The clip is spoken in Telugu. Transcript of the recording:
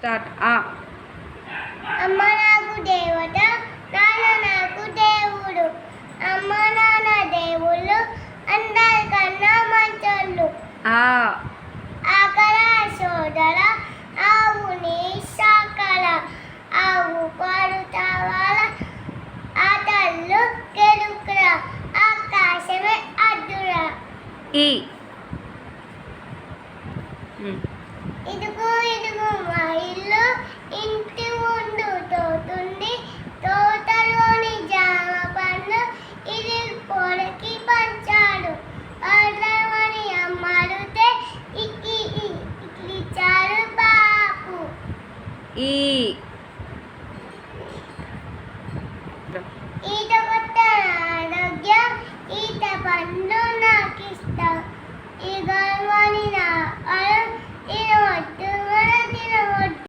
స్టార్ట్. అమ్మ నాకు దేవత, నాన్న నాకు దేవుడు. అమ్మ నాన్న దేవుళ్ళు, అందరికన్నా మంచోళ్ళు. ఆకల సోదర, ఆవుని సాకల, ఆవు పాలు తావాల, ఆటల్లో గెలుకురా, ఆకాశమే అడ్డురా. ఇదిగో ఇదిగో మా ఇల్లు, ఇంటి ముందు తోటుంది, తోటలోని జామ పండ్లు ఇది పొడకి పంచాడు. అట్లమని అమ్మడితే ఇచ్చారు బాపు. ఈత కొత్త ఆరోగ్యం, ఈత పండ్లు నాకిస్తా. ఈ గర్వాణి నా